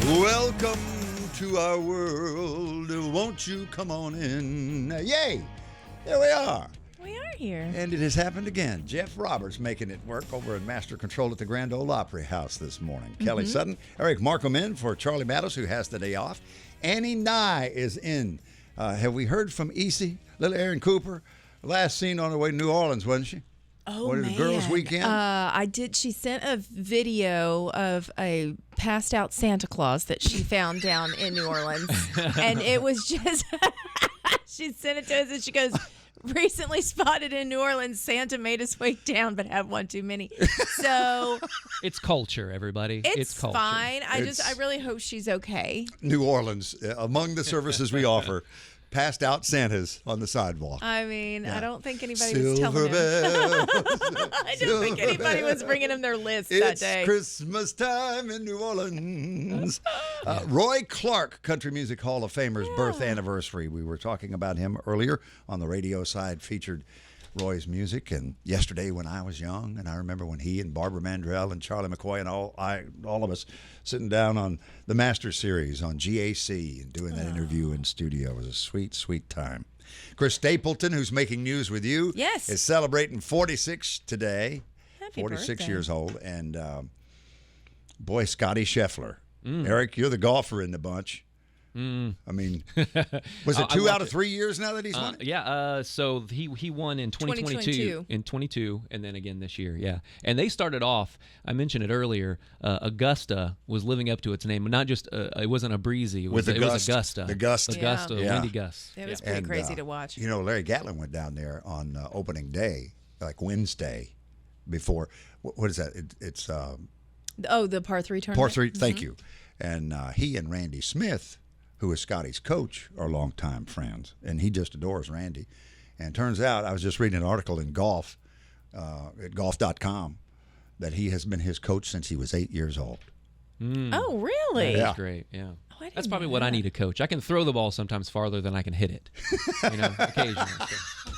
Welcome to our world. Won't you come on in? Yay! There we are. We are here. And it has happened again. Jeff Roberts making it work over in Master Control at the Grand Ole Opry House this morning. Kelly Sutton, Eric Markham in for Charlie Mattos, who has the day off. Annie Nye is in. Have we heard from Easy, little Erin Cooper? Last seen on her way to New Orleans, wasn't she? Oh, what, man. The girls' weekend? I did. She sent a video of a passed out Santa Claus that she found down in New Orleans. And it was just, she sent it to us and she goes, recently spotted in New Orleans, Santa made his way down, but had one too many. So it's culture, everybody. It's culture. Fine. I really hope she's okay. New Orleans, among the services we offer, passed out Santas on the sidewalk. I mean, yeah. I don't think anybody Silver was telling bells, him. I don't think anybody was bringing him their list that day. It's Christmas time in New Orleans. Roy Clark, Country Music Hall of Famer's birth anniversary. We were talking about him earlier on the radio side, featured Roy's music. And yesterday when I was young, and I remember when he and Barbara Mandrell and Charlie McCoy and all of us sitting down on the Master Series on GAC and doing that interview in studio. It was a sweet, sweet time. Chris Stapleton, who's making news with you, is celebrating 46 today. Happy 46 birthday. years old. And boy, Scotty Scheffler. Eric, you're the golfer in the bunch. I mean, was it 2 out of 3 years now that he's won? Yeah. So he won in 2022. In 22, and then again this year. Yeah. And they started off. I mentioned it earlier. Augusta was living up to its name. Not just it wasn't a breezy. It was Augusta. The gust. Augusta. Yeah. Windy gusts. It was pretty crazy to watch. You know, Larry Gatlin went down there on opening day, like Wednesday, before. What is that? It's the par 3 tournament. Par 3. Thank you. And he and Randy Smith, who is Scotty's coach, are longtime friends, and he just adores Randy. And turns out, I was just reading an article in Golf, at golf.com, that he has been his coach since he was 8 years old. Oh, really? That's great, yeah. Oh, that's probably what I need a coach. I can throw the ball sometimes farther than I can hit it, occasionally. So.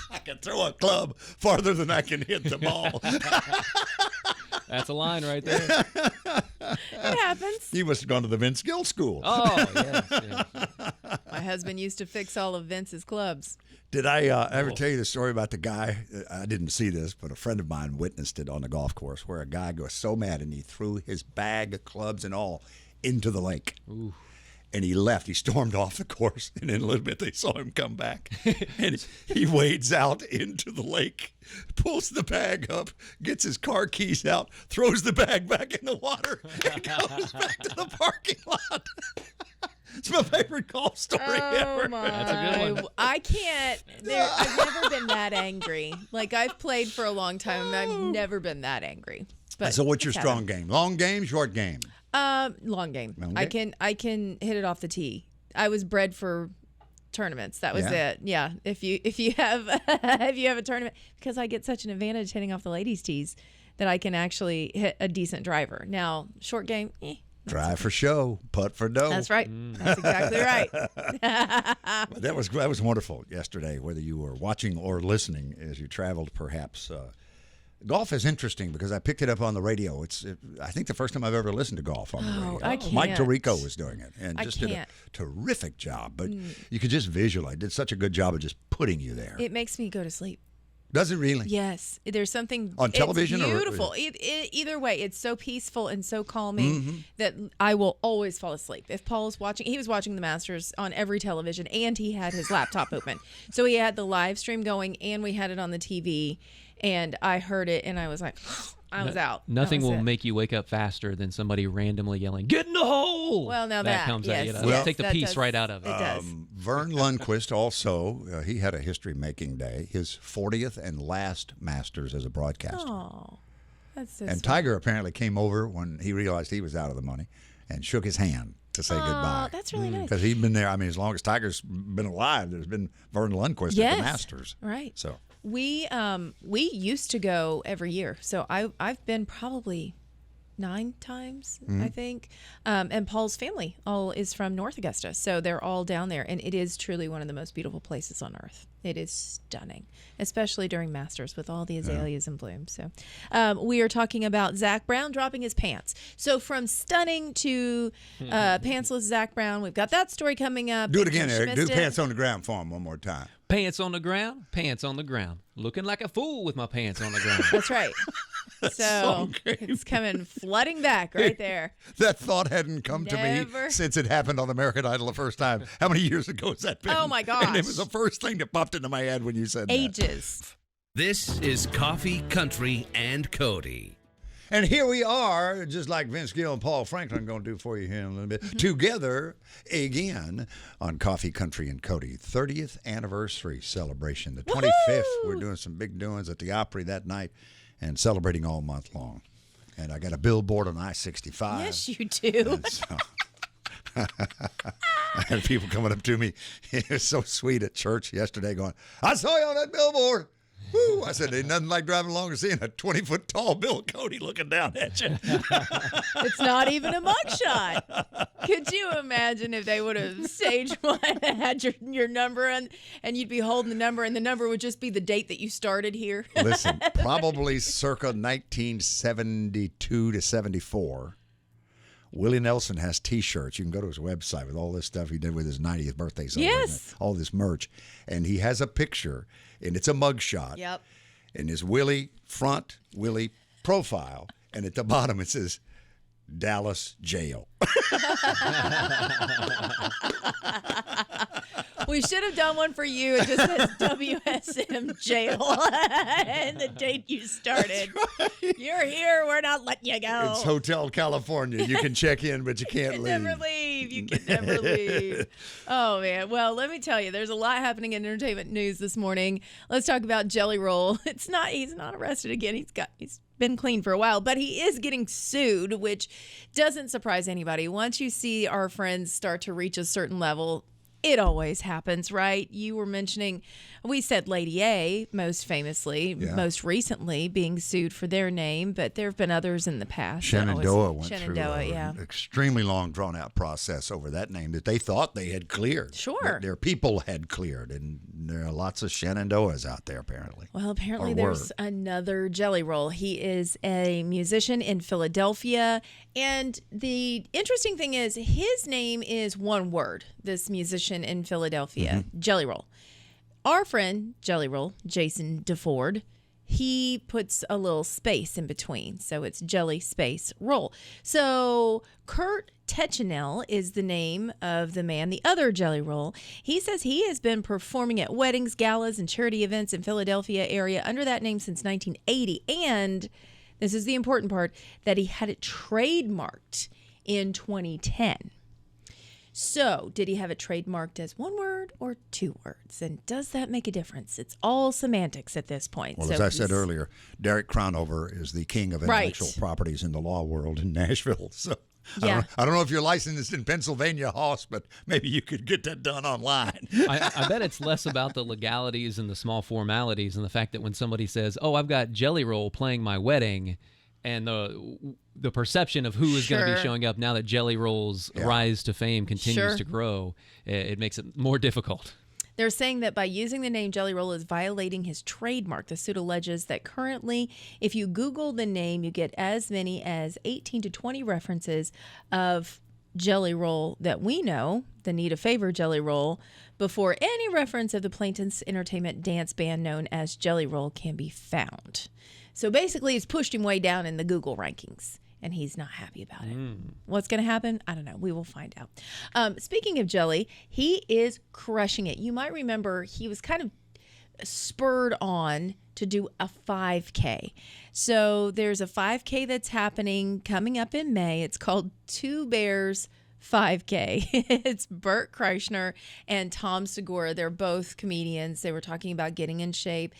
I can throw a club farther than I can hit the ball. That's a line right there. It happens. You must have gone to the Vince Gill School. Oh, yes. My husband used to fix all of Vince's clubs. Did I ever tell you the story about the guy? I didn't see this, but a friend of mine witnessed it on the golf course where a guy was so mad and he threw his bag of clubs and all into the lake. Ooh. And he left. He stormed off the course. And in a little bit, they saw him come back. And he wades out into the lake, pulls the bag up, gets his car keys out, throws the bag back in the water, and goes back to the parking lot. It's my favorite golf story ever. My. That's a good one. I can't. I've never been that angry. Like, I've played for a long time, and I've never been that angry. But so what's your strong game? Long game, short game? Long game. I can hit it off the tee. I was bred for tournaments. That was it. Yeah. If you have a tournament, because I get such an advantage hitting off the ladies' tees that I can actually hit a decent driver. Now, short game, Drive for show, putt for dough. That's right. That's exactly right. That was wonderful yesterday, whether you were watching or listening as you traveled, perhaps. Golf is interesting because I picked it up on the radio. I think the first time I've ever listened to golf on the radio. I can't. Mike Tirico was doing it and just did a terrific job. But you could just visualize. Did such a good job of just putting you there. It makes me go to sleep. Does it really? Yes. There's something on television. It's beautiful. Either way, it's so peaceful and so calming that I will always fall asleep. If Paul is watching, he was watching the Masters on every television, and he had his laptop open, so he had the live stream going, and we had it on the TV, and I heard it, and I was like, I was out. Nothing will make you wake up faster than somebody randomly yelling, "Get in the hole!" Well, now that comes yes, at you. yes, take the peace right out of it. It does. Vern Lundquist also, he had a history-making day, his 40th and last Masters as a broadcaster. Oh, that's so and sweet. Tiger apparently came over when he realized he was out of the money and shook his hand to say goodbye. That's really nice. Because he'd been there. I mean, as long as Tiger's been alive, there's been Vern Lundquist at the Masters. Right. So we used to go every year. So I've been probably 9 times, I think. And Paul's family all is from North Augusta. So they're all down there. And it is truly one of the most beautiful places on earth. It is stunning, especially during Masters with all the azaleas in bloom. So we are talking about Zac Brown dropping his pants. So from stunning to pantsless Zac Brown, we've got that story coming up. Do it again, Eric. Do pants on the ground for him one more time. Pants on the ground, looking like a fool with my pants on the ground. That's right. So it's coming flooding back right there. That thought hadn't come to me since it happened on American Idol the first time. How many years ago has that been? Oh, my gosh. And it was the first thing that popped into my head when you said Ages. that. This is Coffee, Country, and Cody. And here we are, just like Vince Gill and Paul Franklin going to do for you here in a little bit, together again on Coffee, Country, and Cody. 30th anniversary celebration. The 25th, we're doing some big doings at the Opry that night and celebrating all month long. And I got a billboard on I-65. Yes, you do. So, I had people coming up to me. It was so sweet at church yesterday going, I saw you on that billboard. Woo! I said, ain't nothing like driving along and seeing a 20-foot tall Bill Cody looking down at you. It's not even a mugshot. Could you imagine if they would have staged one and had your number and you'd be holding the number and the number would just be the date that you started here? Listen, probably circa 1972 to 74. Willie Nelson has T-shirts. You can go to his website with all this stuff he did with his 90th birthday celebration. Yes. All this merch. And he has a picture, and it's a mugshot. Yep. And his Willie front, Willie profile, and at the bottom it says, Dallas Jail. We should have done one for you. It just says WSM Jail and the date you started. Right. You're here. We're not letting you go. It's Hotel California. You can check in, but you can't leave. Never leave. You can never leave. Oh, man. Well, let me tell you, there's a lot happening in entertainment news this morning. Let's talk about Jelly Roll. He's not arrested again. He's been clean for a while, but he is getting sued, which doesn't surprise anybody. Once you see our friends start to reach a certain level, it always happens, right? You were mentioning, we said Lady A most famously, most recently being sued for their name, but there have been others in the past. Shenandoah went through an extremely long, drawn-out process over that name that they thought they had cleared. Sure. Their people had cleared, and there are lots of Shenandoahs out there, apparently. Well, apparently there's another Jelly Roll. He is a musician in Philadelphia, and the interesting thing is his name is one word, this musician in Philadelphia, Jelly Roll. Our friend Jelly Roll, Jason DeFord, he puts a little space in between. So it's Jelly space Roll. So Kurt Techinel is the name of the man, the other Jelly Roll. He says he has been performing at weddings, galas, and charity events in Philadelphia area under that name since 1980. And this is the important part, that he had it trademarked in 2010. So, did he have it trademarked as one word or two words? And does that make a difference? It's all semantics at this point. Well, as I said earlier, Derek Crownover is the king of intellectual properties in the law world in Nashville. So, I don't know if you're licensed in Pennsylvania, Hoss, but maybe you could get that done online. I bet it's less about the legalities and the small formalities and the fact that when somebody says, oh, I've got Jelly Roll playing my wedding, and the perception of who is going to be showing up now that Jelly Roll's rise to fame continues to grow, it makes it more difficult. They're saying that by using the name Jelly Roll is violating his trademark. The suit alleges that currently, if you Google the name, you get as many as 18 to 20 references of Jelly Roll that we know, the Need a Favor Jelly Roll, before any reference of the plaintiff's entertainment dance band known as Jelly Roll can be found. So basically, it's pushed him way down in the Google rankings, and he's not happy about it. What's going to happen? I don't know. We will find out. Speaking of Jelly, he is crushing it. You might remember he was kind of spurred on to do a 5K. So there's a 5K that's happening coming up in May. It's called Two Bears 5K. It's Bert Kreischer and Tom Segura. They're both comedians. They were talking about getting in shape.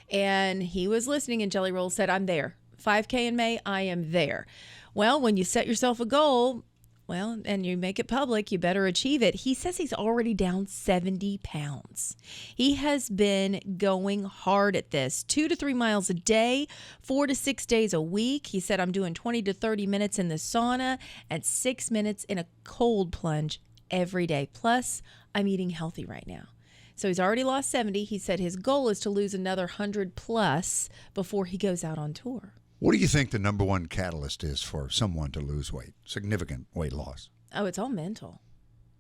And he was listening, and Jelly Roll said, I'm there. 5K in May, I am there. Well, when you set yourself a goal, Well, and you make it public, you better achieve it. He says he's already down 70 pounds. He has been going hard at this, 2 to 3 miles a day, 4 to 6 days a week. He said, I'm doing 20 to 30 minutes in the sauna and 6 minutes in a cold plunge every day. Plus, I'm eating healthy right now. So he's already lost 70. He said his goal is to lose another 100 plus before he goes out on tour. What do you think the number one catalyst is for someone to lose weight, significant weight loss? Oh, it's all mental.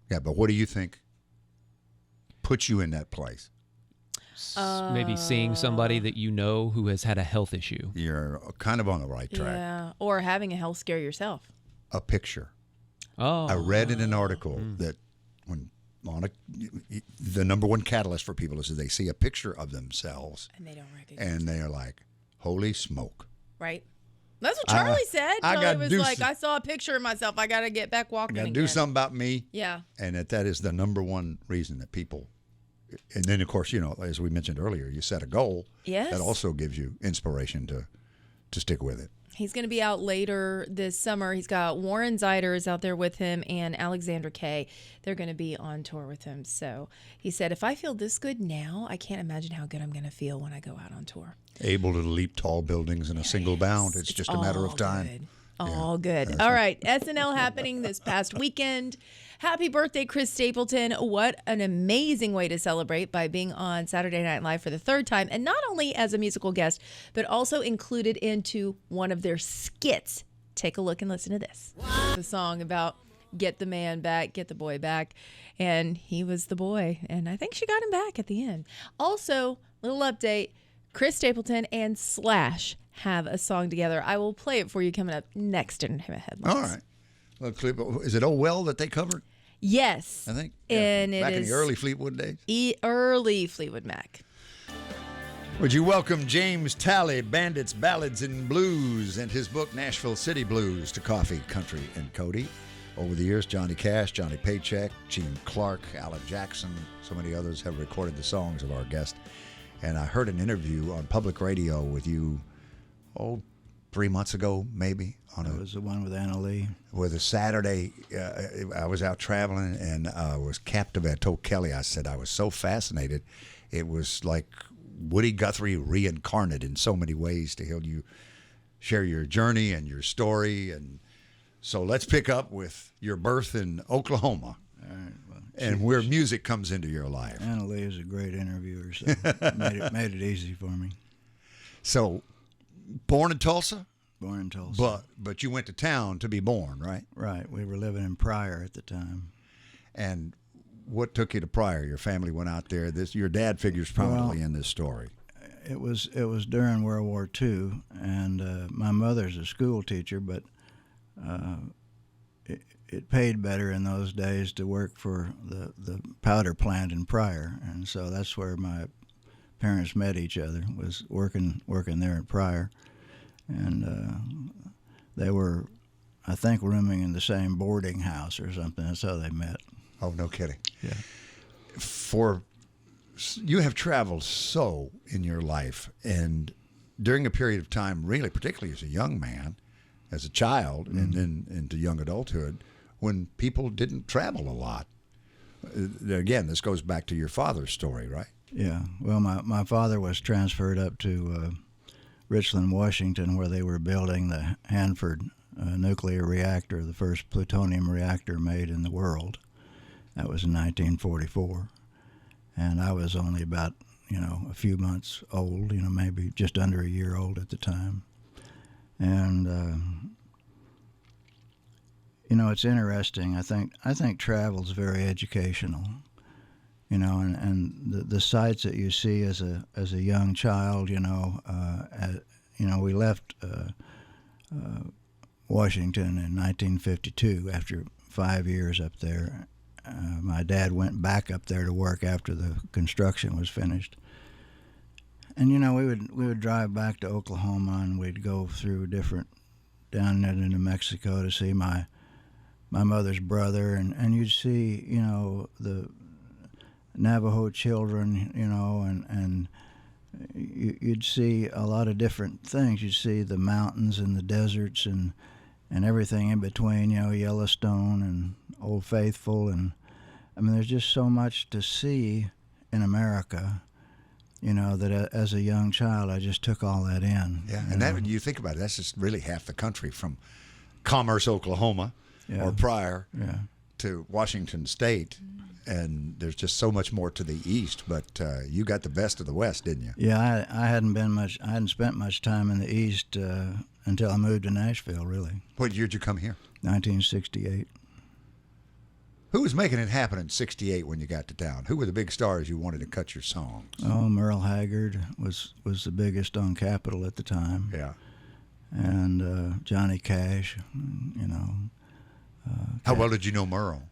Yeah, but what do you think puts you in that place? Maybe seeing somebody that you know who has had a health issue. You're kind of on the right track. Yeah, or having a health scare yourself. A picture. Oh. I read in an article that the number one catalyst for people is that they see a picture of themselves And they don't recognize and they are like, holy smoke. Right. That's what Charlie said. I Charlie gotta was do like, some- I saw a picture of myself. I got to get back walking I got to again. do something about me. Yeah. And that is the number one reason that people, and then of course, as we mentioned earlier, you set a goal. Yes. That also gives you inspiration to stick with it. He's going to be out later this summer. He's got Warren Zeiders out there with him and Alexander Kay. They're going to be on tour with him. So he said, if I feel this good now, I can't imagine how good I'm going to feel when I go out on tour. Able to leap tall buildings in a single bound. It's just a matter of time. Good. All good. All right. SNL happening this past weekend. Happy birthday, Chris Stapleton. What an amazing way to celebrate by being on Saturday Night Live for the third time. And not only as a musical guest, but also included into one of their skits. Take a look and listen to this. The song about get the man back, get the boy back. And he was the boy. And I think she got him back at the end. Also, little update, Chris Stapleton and Slash have a song together. I will play it for you coming up next in Headlines. All right. Well, is it Oh Well that they covered? Yes. I think. And back it in is the early Fleetwood days. Early Fleetwood Mac. Would you welcome James Talley, Bandits, Ballads, and Blues, and his book, Nashville City Blues, to Coffee, Country, and Cody. Over the years, Johnny Cash, Johnny Paycheck, Gene Clark, Alan Jackson, so many others have recorded the songs of our guest. And I heard an interview on public radio with you, 3 months ago, maybe. That was the one with Anna Lee. With a Saturday, I was out traveling and I was captivated. I told Kelly, I said I was so fascinated. It was like Woody Guthrie reincarnated in so many ways to help you share your journey and your story. And so let's pick up with your birth in Oklahoma. All right, well, And where music comes into your life. Anna Lee is a great interviewer, so made it easy for me. So, born in Tulsa, Born in Tulsa. but you went to town to be born, right? Right. We were living in Pryor at the time. And what took you to Pryor? Your family went out there. Your dad figures prominently in this story. It was during World War II, and my mother's a school teacher, but it paid better in those days to work for the powder plant in Pryor, and so that's where my parents met each other, was working there in Pryor. And they were, I think, rooming in the same boarding house or something. That's how they met. Oh, no kidding. Yeah. You have traveled so in your life, and during a period of time, really, particularly as a young man, as a child, and then into young adulthood, when people didn't travel a lot. Again, this goes back to your father's story, right? Yeah. Well, my father was transferred up to Richland, Washington, where they were building the Hanford nuclear reactor, the first plutonium reactor made in the world. That was in 1944. And I was only about, a few months old, maybe just under a year old at the time. And, it's interesting. I think travel's very educational. And the sights that you see as a young child, we left Washington in 1952 after 5 years up there. My dad went back up there to work after the construction was finished. And we would drive back to Oklahoma, and we'd go through down into New Mexico to see my mother's brother, and you'd see the Navajo children, and you'd see a lot of different things. You'd see the mountains and the deserts, and and everything in between, Yellowstone and Old Faithful. And I mean, there's just so much to see in America, that as a young child, I just took all that in. Yeah, and that, when you think about it, that's just really half the country, from Commerce, Oklahoma, or Pryor, to Washington State. And there's just so much more to the east. But you got the best of the West, didn't you? Yeah, I hadn't spent much time in the east until I moved to Nashville. Really. What year did you come here? 1968. Who was making it happen in '68 when you got to town? Who were the big stars you wanted to cut your songs? Oh, Merle Haggard was the biggest on Capitol at the time. Yeah. And Johnny Cash, How well did you know Merle?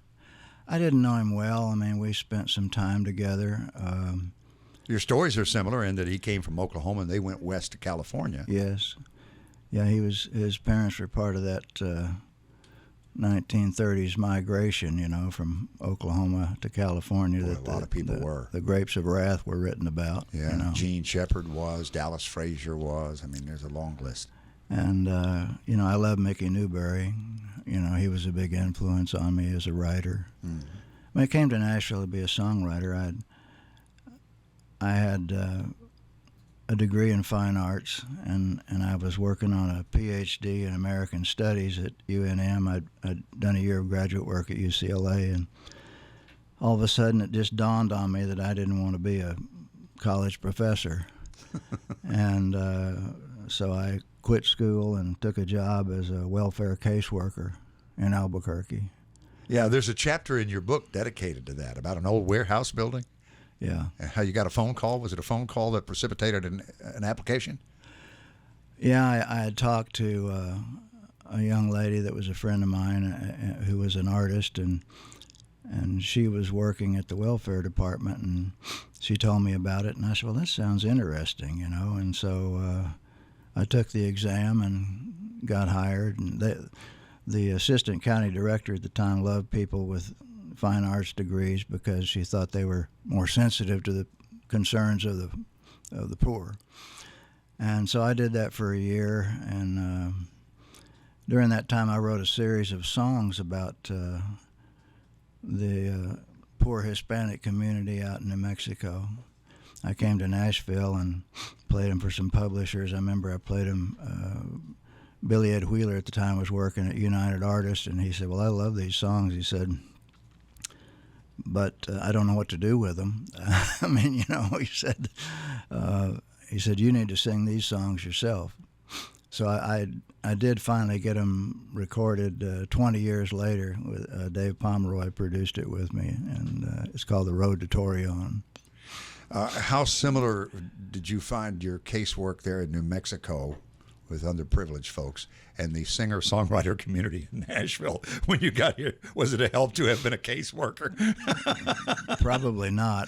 I didn't know him well. I mean, we spent some time together. Your stories are similar in that he came from Oklahoma and they went west to California. Yes. Yeah, his parents were part of that 1930s migration, from Oklahoma to California. Boy, a lot of people were. The Grapes of Wrath were written about. Yeah, Gene Shepard was, Dallas Frazier was. I mean, there's a long list. And, I love Mickey Newberry. He was a big influence on me as a writer. Mm-hmm. When I came to Nashville to be a songwriter, I had a degree in fine arts, and I was working on a PhD in American Studies at O.N.E. I'd done a year of graduate work at UCLA, and all of a sudden it just dawned on me that I didn't want to be a college professor. And so I quit school and took a job as a welfare caseworker in Albuquerque. Yeah, there's a chapter in your book dedicated to that, about an old warehouse building. Yeah. And how you got a phone call. Was it a phone call that precipitated an application? Yeah, I had talked to a young lady that was a friend of mine who was an artist, and she was working at the welfare department, and she told me about it, and I said, well, that sounds interesting, and so I took the exam and got hired, and the assistant county director at the time loved people with fine arts degrees because she thought they were more sensitive to the concerns of the poor. And so I did that for a year, and during that time I wrote a series of songs about the poor Hispanic community out in New Mexico. I came to Nashville and played them for some publishers. I remember I played them. Billy Ed Wheeler at the time was working at United Artists, and he said, well, I love these songs. He said, but I don't know what to do with them. I mean, he said, you need to sing these songs yourself. So I did finally get them recorded 20 years later. With Dave Pomeroy produced it with me, and it's called The Road to Torreon. How similar did you find your casework there in New Mexico with underprivileged folks and the singer-songwriter community in Nashville when you got here? Was it a help to have been a caseworker? Probably not.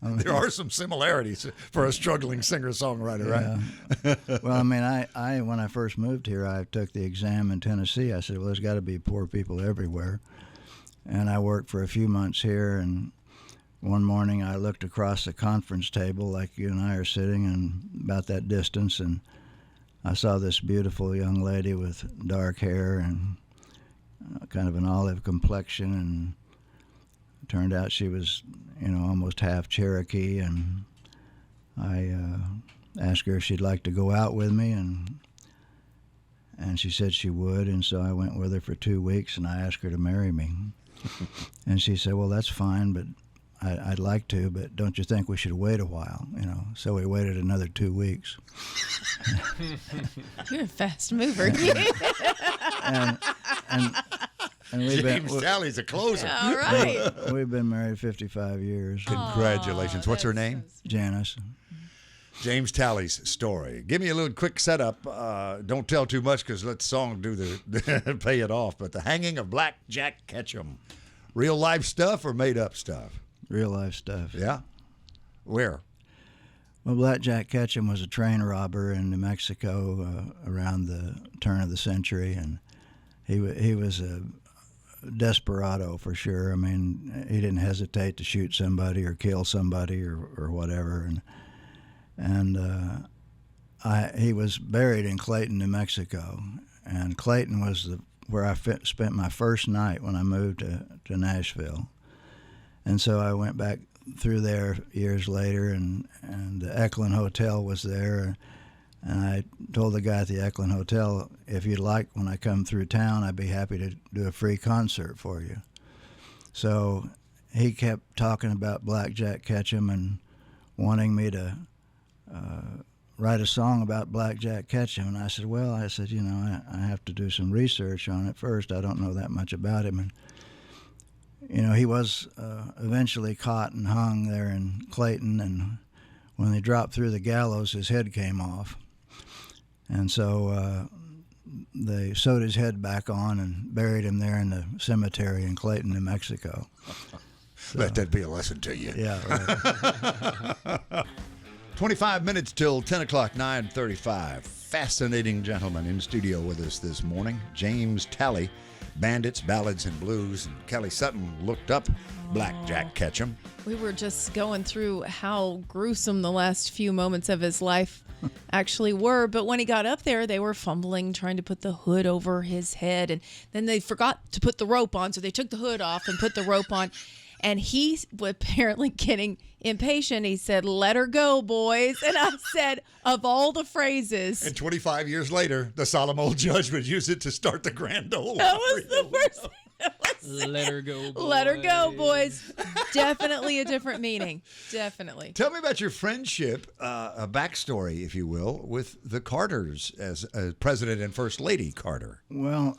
There are some similarities for a struggling singer-songwriter, right? Yeah. Well, I mean, I when I first moved here, I took the exam in Tennessee. I said, well, there's got to be poor people everywhere. And I worked for a few months here, and one morning I looked across the conference table like you and I are sitting, and about that distance, and I saw this beautiful young lady with dark hair and kind of an olive complexion, and it turned out she was, almost half Cherokee, and I asked her if she'd like to go out with me, and she said she would, and so I went with her for 2 weeks, and I asked her to marry me. And she said, well, that's fine, but I'd like to, but don't you think we should wait a while? So we waited another 2 weeks. You're a fast mover. and we've James Talley's a closer. All right. We've been married 55 years. Congratulations. What's her name? Janice. James Talley's story. Give me a little quick setup. Don't tell too much because let the song do the pay it off. But the hanging of Black Jack Ketchum. Real life stuff or made up stuff? Real life stuff. Yeah. Where? Well, Black Jack Ketchum was a train robber in New Mexico around the turn of the century, and he was a desperado for sure. I mean, he didn't hesitate to shoot somebody or kill somebody or whatever, and he was buried in Clayton, New Mexico, and Clayton was where I spent my first night when I moved to Nashville. And so I went back through there years later, and the Eklund Hotel was there. And I told the guy at the Eklund Hotel, if you'd like, when I come through town, I'd be happy to do a free concert for you. So he kept talking about Black Jack Ketchum and wanting me to write a song about Black Jack Ketchum. And I said, I have to do some research on it first. I don't know that much about him. And, he was eventually caught and hung there in Clayton. And when they dropped through the gallows, his head came off. And so they sewed his head back on and buried him there in the cemetery in Clayton, New Mexico. So, let that be a lesson to you. Yeah. Right. 25 minutes till 10 o'clock, 9:35. Fascinating gentleman in studio with us this morning. James Talley, Bandits, Ballads, and Blues. And Kelly Sutton looked up Black Jack Ketchum. We were just going through how gruesome the last few moments of his life actually were. But when he got up there, they were fumbling, trying to put the hood over his head. And then they forgot to put the rope on. So they took the hood off and put the rope on. And he was apparently getting impatient. He said, "Let her go, boys." And I said, of all the phrases. And 25 years later, the solemn old judge would use it to start the Grand Ole That Opry. was the first thing that was said. Let her go, boys. Let her go, boys. Definitely a different meaning. Definitely. Tell me about your friendship, a backstory, if you will, with the Carters as President and First Lady Carter. Well,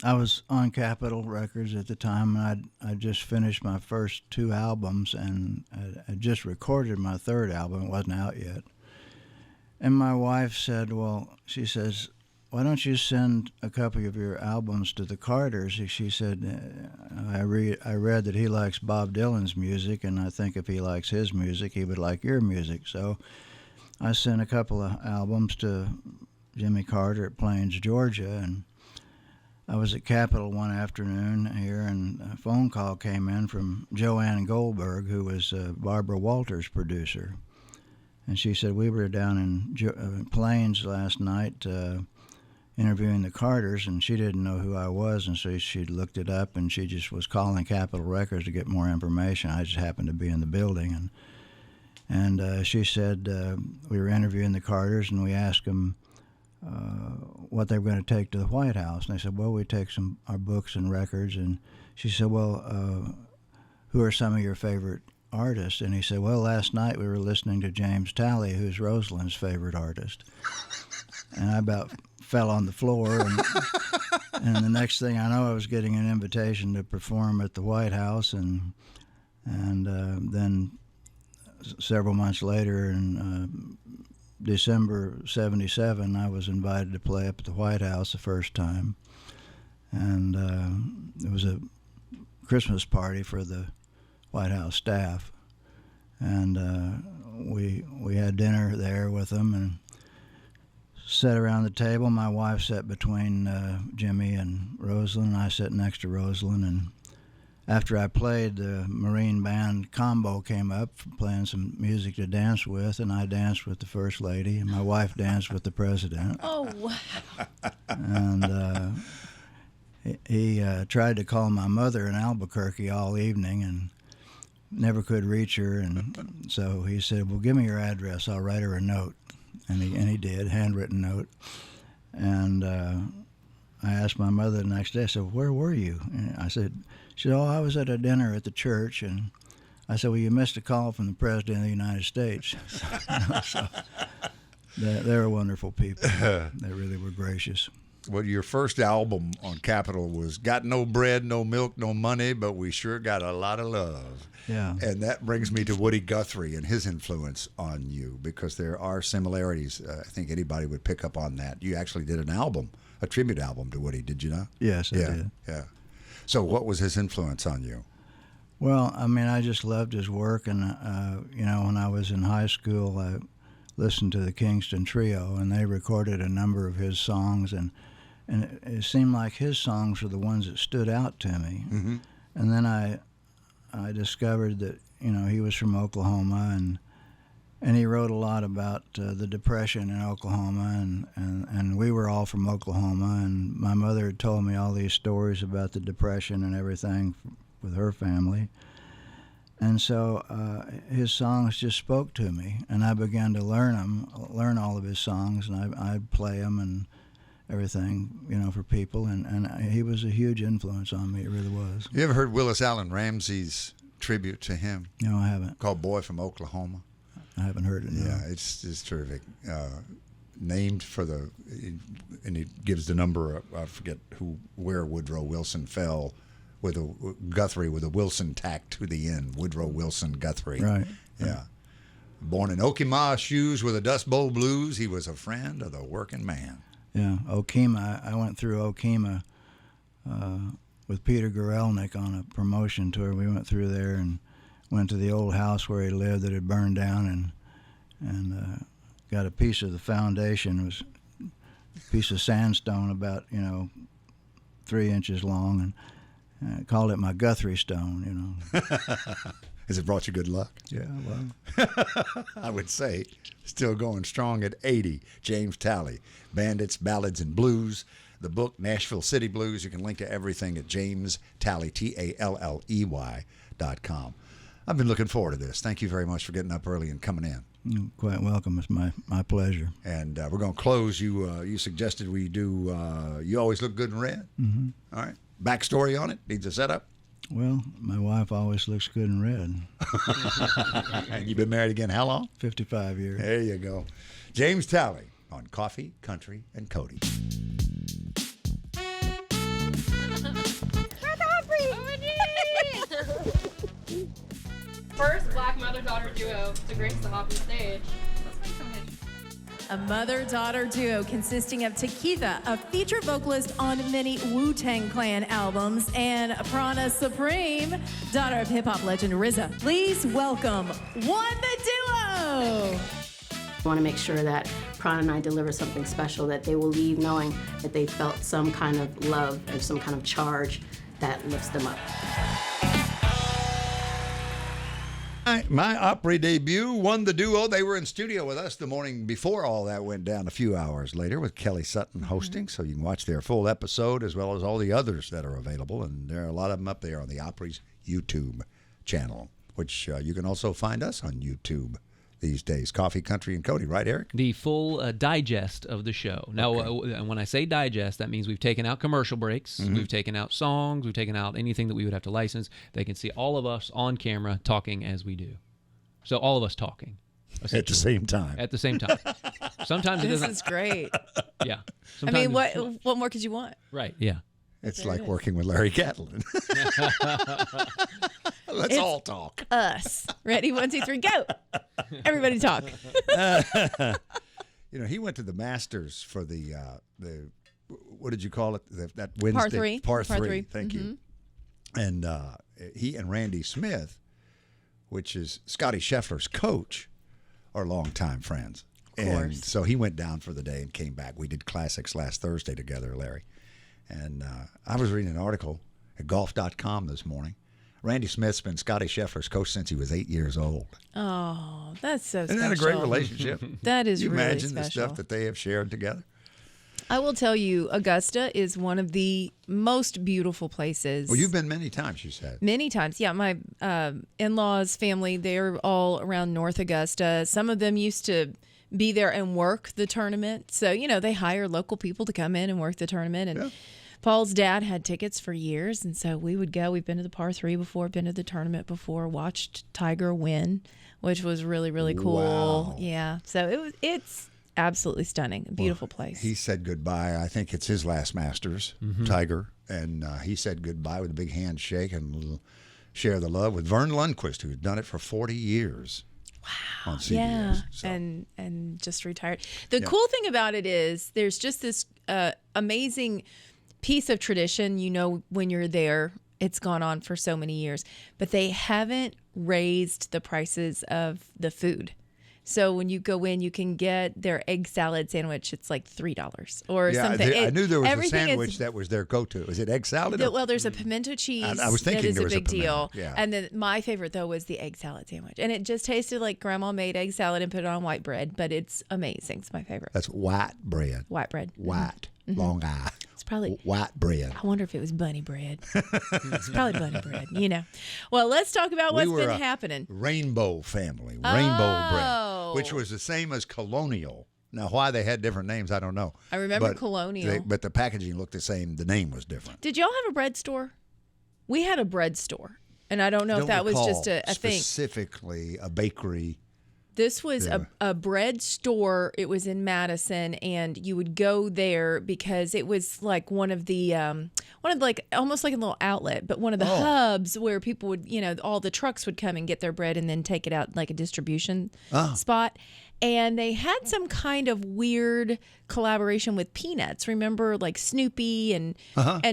I was on Capitol Records at the time, and I'd just finished my first 2 albums, and I just recorded my 3rd album. It wasn't out yet. And my wife said, she says, "Why don't you send a copy of your albums to the Carters?" She said, I read that he likes Bob Dylan's music, and I think if he likes his music, he would like your music. So I sent a couple of albums to Jimmy Carter at Plains, Georgia, and I was at Capitol one afternoon here, and a phone call came in from Joanne Goldberg, who was Barbara Walters' producer. And she said, "We were down in Plains last night interviewing the Carters," and she didn't know who I was, and so she looked it up, and she just was calling Capitol Records to get more information. I just happened to be in the building, and she said we were interviewing the Carters, and we asked them what they were going to take to the White House, and they said, "Well, we take our books and records." And she said, "Well, who are some of your favorite artists?" And he said, "Well, last night we were listening to James Talley, who's Rosalind's favorite artist." And I about fell on the floor, and the next thing I know, I was getting an invitation to perform at the White House, and then several months later, in December '77, I was invited to play up at the White House the first time, and it was a Christmas party for the White House staff, and we had dinner there with them and sat around the table. My wife sat between Jimmy and Rosalind, and I sat next to Rosalind. And after I played, the Marine Band combo came up playing some music to dance with, and I danced with the First Lady, and my wife danced with the President. Oh, wow. And he tried to call my mother in Albuquerque all evening and never could reach her, and so he said, "Well, give me your address. I'll write her a note." And he did, handwritten note. And I asked my mother the next day, I said, "Where were you?" And she said, "Oh, I was at a dinner at the church." And I said, "Well, you missed a call from the President of the United States." So they were wonderful people. They really were gracious. Well, your first album on Capitol was Got No Bread, No Milk, No Money, but we sure got a lot of love. Yeah. And that brings me to Woody Guthrie and his influence on you, because there are similarities. I think anybody would pick up on that. You actually did an album, a tribute album to Woody, did you not? Yes, I did. Yeah. So what was his influence on you? Well, I mean, I just loved his work, and when I was in high school, I listened to the Kingston Trio, and they recorded a number of his songs, and it seemed like his songs were the ones that stood out to me. Mm-hmm. And then I discovered that he was from Oklahoma, And he wrote a lot about the Depression in Oklahoma, and we were all from Oklahoma, and my mother had told me all these stories about the Depression and everything with her family. And so his songs just spoke to me, and I began to learn all of his songs, and I'd play them and everything, for people, and he was a huge influence on me. It really was. You ever heard Willis Allen Ramsey's tribute to him? No, I haven't. Called Boy from Oklahoma. I haven't heard it. No. Yeah, it's terrific. Named for and he gives the number. I forget where Woodrow Wilson fell with a Guthrie with a Wilson tack to the end. Woodrow Wilson Guthrie. Right. Yeah. Born in Okemah shoes with a Dust Bowl blues, he was a friend of the working man. Yeah, Okemah. I went through Okemah with Peter Gorelnik on a promotion tour. We went through there and went to the old house where he lived that had burned down, and got a piece of the foundation. It was a piece of sandstone about 3 inches long, and called it my Guthrie stone. Has it brought you good luck? Yeah, well, I would say still going strong at 80. James Talley, Bandits, Ballads, and Blues. The book, Nashville City Blues. You can link to everything at jamestalley, TALLEY.com. I've been looking forward to this. Thank you very much for getting up early and coming in. you're quite welcome. It's my pleasure. And we're going to close. You suggested we do You Always Look Good in Red. Mm-hmm. All right. Backstory on it? Needs a setup? Well, my wife always looks good in red. And you've been married again how long? 55 years. There you go. James Talley on Coffee, Country, and Cody. First black mother-daughter duo to grace the Opry stage. A mother-daughter duo consisting of Takitha, a featured vocalist on many Wu-Tang Clan albums, and Prana Supreme, daughter of hip-hop legend RZA. Please welcome O.N.E the duo! I want to make sure that Prana and I deliver something special, that they will leave knowing that they felt some kind of love and some kind of charge that lifts them up. My Opry debut won the duo. They were in studio with us the morning before all that went down, a few hours later, with Kelly Sutton hosting. So you can watch their full episode as well as all the others that are available. And there are a lot of them up there on the Opry's YouTube channel, which you can also find us on YouTube these days. Coffee, Country, and Cody, right, Eric? The full digest of the show. Now, when I say digest, that means we've taken out commercial breaks, we've taken out songs, we've taken out anything that we would have to license. They can see all of us on camera talking as we do. So all of us talking. At the same time. At the same time. Sometimes it This doesn't. is great. Yeah. I mean, Sometimes what more could you want? Right, yeah. It's like working with Larry Catlin. Let's all talk. Us. Ready? 1, 2, 3, go. Everybody talk. He went to the Masters for the what did you call it? That Wednesday. Par 3. Par 3. Thank you. And he and Randy Smith, which is Scotty Scheffler's coach, are longtime friends. Of and course. so he went down for the day and came back. We did classics last Thursday together, Larry. And I was reading an article at golf.com this morning. Randy Smith's been Scotty Scheffler's coach since he was 8 years old. Oh, that's so Isn't special. that a great relationship? That is you really imagine special. the stuff that they have shared together? I will tell you, Augusta is one of the most beautiful places. Well, you've been many times, you said. Many times, yeah. My in-laws' family, they're all around North Augusta. Some of them used to be there and work the tournament. So, they hire local people to come in and work the tournament. And Paul's dad had tickets for years, and so we would go. We've been to the Par 3 before, been to the tournament before, watched Tiger win, which was really, really cool. Wow. Yeah. So it's absolutely stunning. A beautiful place. He said goodbye. I think it's his last Masters, Tiger. And he said goodbye with a big handshake and share the love with Vern Lundquist, who's done it for 40 years. Wow. On CBS. Yeah, So. and just retired. The cool thing about it is there's just this amazing piece of tradition. When you're there, it's gone on for so many years, but they haven't raised the prices of the food. So when you go in, you can get their egg salad sandwich. It's like $3 or something. I knew there was a everything sandwich that was their go-to. Is it egg salad? Well, there's a pimento cheese. I was thinking that is there a was big a pimento, deal. yeah. And then my favorite though was the egg salad sandwich, and it just tasted like Grandma made egg salad and put it on white bread. But it's amazing. It's my favorite. That's white bread. White bread. White. Long I. It's probably white bread. I wonder if it was bunny bread. It's probably bunny bread, you know. Well, let's talk about what's been happening. Rainbow family, rainbow bread, which was the same as Colonial. Now, why they had different names, I don't know. I remember Colonial. But the packaging looked the same. The name was different. Did y'all have a bread store? We had a bread store, and I don't know if that was just a thing. Specifically, a bakery. This was a bread store. It was in Madison, and you would go there because it was like one of like almost like a little outlet, but one of the hubs where people would, all the trucks would come and get their bread and then take it out like a distribution spot. And they had some kind of weird collaboration with Peanuts. Remember, like Snoopy and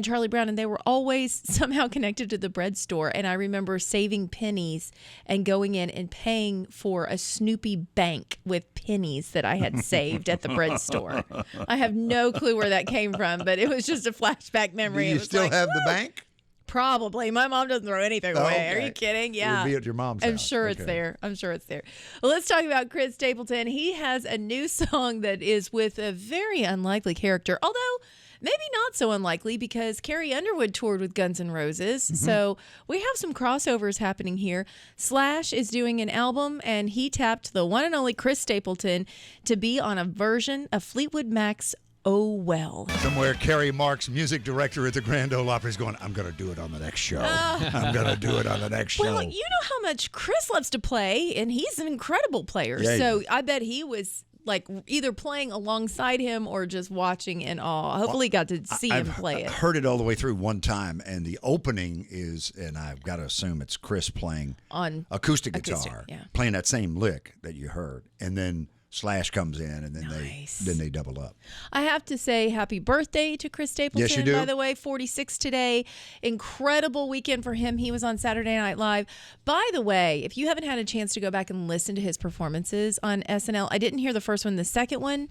Charlie Brown, and they were always somehow connected to the bread store. And I remember saving pennies and going in and paying for a Snoopy bank with pennies that I had saved at the bread store. I have no clue where that came from, but it was just a flashback memory. Do you still have the bank? Probably. My mom doesn't throw anything away. Okay. Are you kidding? Yeah. It would be at your mom's I'm house. sure it's there. I'm sure it's there. Well, let's talk about Chris Stapleton. He has a new song that is with a very unlikely character, although maybe not so unlikely because Carrie Underwood toured with Guns N' Roses. So we have some crossovers happening here. Slash is doing an album, and he tapped the one and only Chris Stapleton to be on a version of Fleetwood Mac's Oh Well. Somewhere, Carrie Marks, music director at the Grand Ole Opry, is going, I'm going to do it on the next show. I'm going to do it on the next show. Well, you know how much Chris loves to play, and he's an incredible player. Yeah, so I bet he was like either playing alongside him or just watching in awe. Hopefully, got to see him play it. I heard it all the way through one time, and the opening is, and I've got to assume it's Chris playing on acoustic guitar, yeah. playing that same lick that you heard, and then Slash comes in, and then Nice. they double up. I have to say happy birthday to Chris Stapleton, Yes, you do. by the way, 46 today. Incredible weekend for him. He was on Saturday Night Live. By the way, if you haven't had a chance to go back and listen to his performances on SNL, I didn't hear the first one. The second one,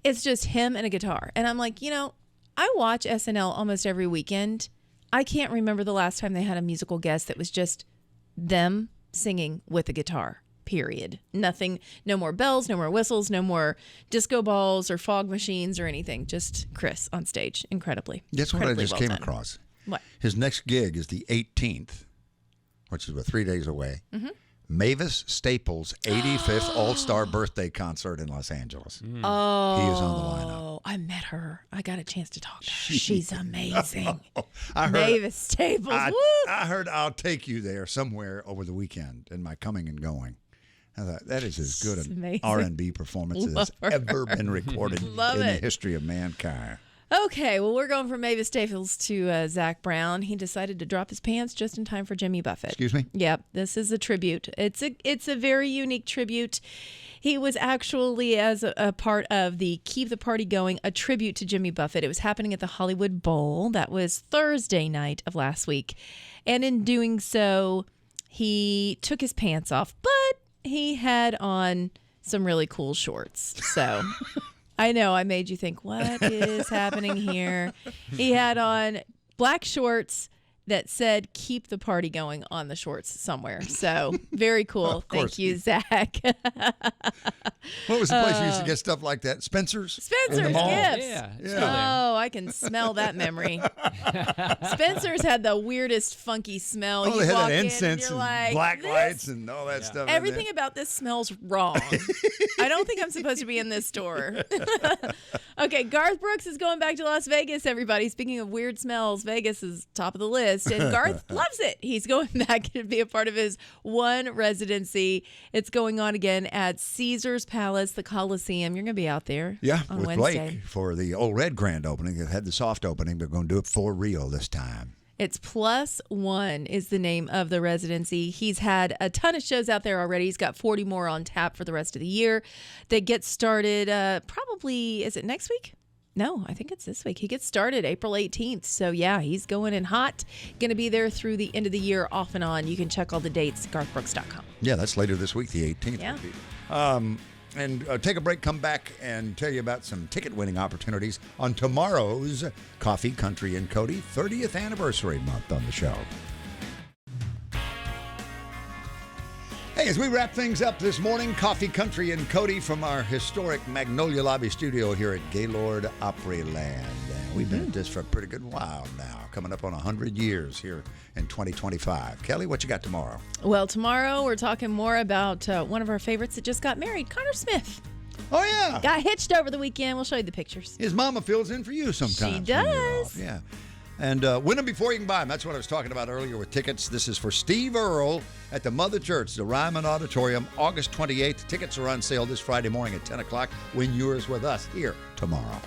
it's just him and a guitar. And I'm like, I watch SNL almost every weekend. I can't remember the last time they had a musical guest that was just them singing with a guitar. Period. Nothing, no more bells, no more whistles, no more disco balls or fog machines or anything. Just Chris on stage. Incredibly. Guess what I incredibly just well came done. across? What? His next gig is the 18th, which is about 3 days away. Mavis Staples' 85th All-Star Birthday Concert in Los Angeles. Oh, He is on the lineup. I met her. I got a chance to talk to her. She's amazing. I heard, Mavis Staples. Woo! I heard I'll take you there somewhere over the weekend in my coming and going. I thought that is as good an amazing. R&B performance as Love her. ever been recorded Love in the it. history of mankind. Okay, well, we're going from Mavis Staples to Zach Brown. He decided to drop his pants just in time for Jimmy Buffett. Excuse me? Yep, this is a tribute. It's a very unique tribute. He was actually, as a part of the Keep the Party Going, a tribute to Jimmy Buffett. It was happening at the Hollywood Bowl. That was Thursday night of last week. And in doing so, he took his pants off, but he had on some really cool shorts. So I know I made you think, what is happening here? He had on black shorts that said keep the party going on the shorts somewhere. So very cool. Of course. Thank you, Zach. What was the place you used to get stuff like that? Spencer's? In the Spencer's mall? Gifts. Yeah, it's Yeah. still there. Oh, I can smell that memory. Spencer's had the weirdest funky smell. Oh, You they had walk that in incense you're and like, black "This lights and all that stuff. in Everything there. about this smells wrong. I don't think I'm supposed to be in this store. Okay, Garth Brooks is going back to Las Vegas, everybody. Speaking of weird smells, Vegas is top of the list, and Garth loves it. He's going back to be a part of his one residency. It's going on again at Caesar's Palace, the Coliseum. You're going to be out there Yeah, on with Wednesday. Blake for the Old Red grand opening. It had the soft opening, but going to do it for real this time. It's +1 is the name of the residency. He's had a ton of shows out there already. He's got 40 more on tap for the rest of the year. They get started probably, is it next week? No, I think it's this week. He gets started April 18th. So, yeah, he's going in hot. Going to be there through the end of the year off and on. You can check all the dates at garthbrooks.com. Yeah, that's later this week, the 18th. Yeah. Would be. And take a break, come back, and tell you about some ticket-winning opportunities on tomorrow's Coffee, Country, and Cody 30th Anniversary Month on the show. Hey, as we wrap things up this morning, Coffee, Country, and Cody from our historic Magnolia Lobby studio here at Gaylord Opryland. We've been at this for a pretty good while now, coming up on 100 years here in 2025. Kelly, what you got tomorrow? Well, tomorrow we're talking more about one of our favorites that just got married, Connor Smith. Oh, yeah. Got hitched over the weekend. We'll show you the pictures. His mama fills in for you sometimes. She does. Yeah. And win them before you can buy them. That's what I was talking about earlier with tickets. This is for Steve Earle at the Mother Church, the Ryman Auditorium, August 28th. Tickets are on sale this Friday morning at 10 o'clock. Win yours with us here tomorrow.